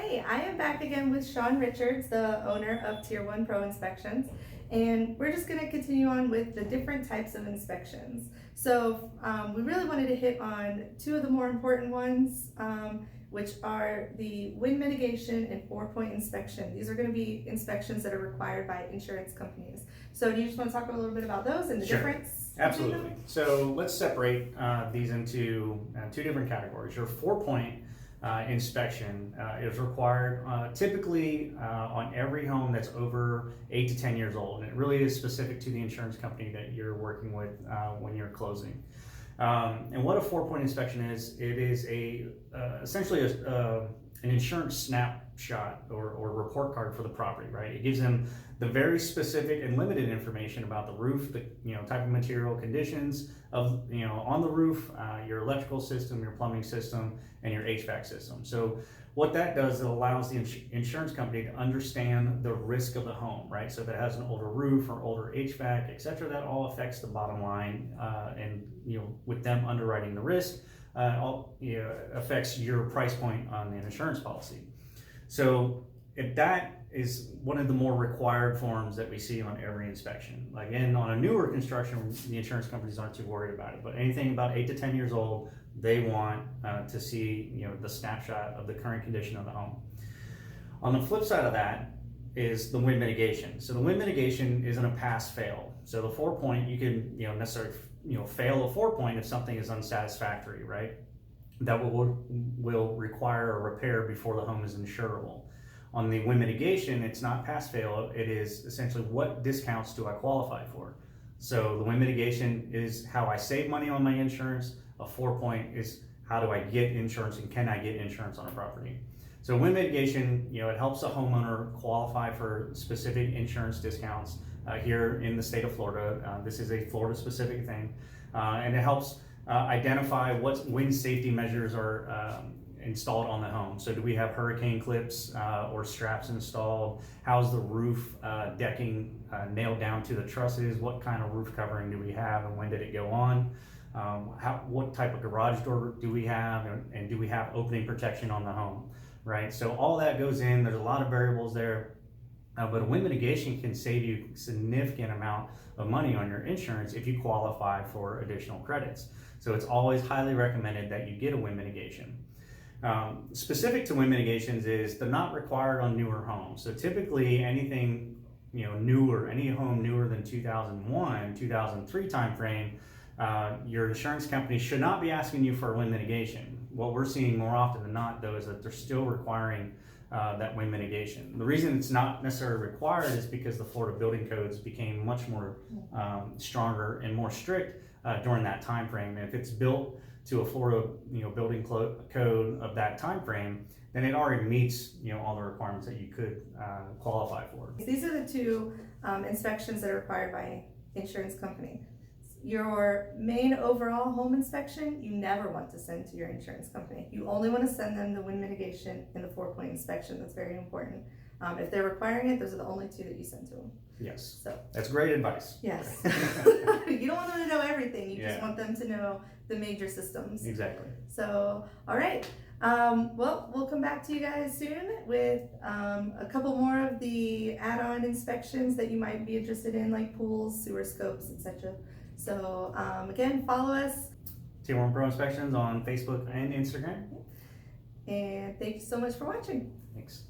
Hey, I am back again with Sean Richards, the owner of Tier 1 Pro Inspections, and we're just going to continue on with the different types of inspections. So we really wanted to hit on two of the more important ones, which are the wind mitigation and 4-point inspection. These are going to be inspections that are required by insurance companies. So do you just want to talk a little bit about those and the difference? Absolutely. So let's separate these into two different categories. Your 4-point inspection is required typically on every home that's over 8 to 10 years old, and it really is specific to the insurance company that you're working with when you're closing. And what a 4-point inspection is, it is essentially an insurance snapshot or report card for the property, right? It gives them the very specific and limited information about the roof, the type of material, conditions of on the roof, your electrical system, your plumbing system, and your HVAC system. So what that does, it allows the insurance company to understand the risk of the home, right? So if it has an older roof or older HVAC, etc., that all affects the bottom line, and with them underwriting the risk, affects your price point on the insurance policy. So if that is one of the more required forms that we see on every inspection. Again, on a newer construction, the insurance companies aren't too worried about it, but anything about 8 to 10 years old, they want to see the snapshot of the current condition of the home. On the flip side of that is the wind mitigation. So the wind mitigation isn't a pass-fail. So the 4-point, you can necessarily fail a 4-point if something is unsatisfactory, right? That will require a repair before the home is insurable. On the wind mitigation, it's not pass-fail. It is essentially, what discounts do I qualify for? So the wind mitigation is how I save money on my insurance. A 4-point is how do I get insurance, and can I get insurance on a property? So wind mitigation, it helps a homeowner qualify for specific insurance discounts here in the state of Florida. This is a Florida-specific thing, and it helps identify what wind safety measures are installed on the home. So do we have hurricane clips or straps installed? How's the roof decking nailed down to the trusses? What kind of roof covering do we have, and when did it go on? What type of garage door do we have, and do we have opening protection on the home, right? So all that goes in. There's a lot of variables there, but a wind mitigation can save you a significant amount of money on your insurance if you qualify for additional credits. So it's always highly recommended that you get a wind mitigation. Specific to wind mitigations is they're not required on newer homes. So typically anything newer, any home newer than 2001, 2003 timeframe, your insurance company should not be asking you for a wind mitigation. What we're seeing more often than not, though, is that they're still requiring that wind mitigation. The reason it's not necessarily required is because the Florida building codes became much more stronger and more strict during that time frame. And if it's built to a Florida building code of that time frame, then it already meets all the requirements that you could qualify for. These are the two inspections that are required by insurance company. Your main overall home inspection, you never want to send to your insurance company. You only want to send them the wind mitigation and the 4-point inspection. That's very important. If they're requiring it, those are the only two that you send to them. Yes. So that's great advice. yes. You don't want them to know everything. You just want them to know the major systems. Exactly. So, all right. Well, we'll come back to you guys soon with a couple more of the add-on inspections that you might be interested in, like pools, sewer scopes, etc. So again, follow us. Tier 1 Pro Inspections on Facebook and Instagram. And thank you so much for watching. Thanks.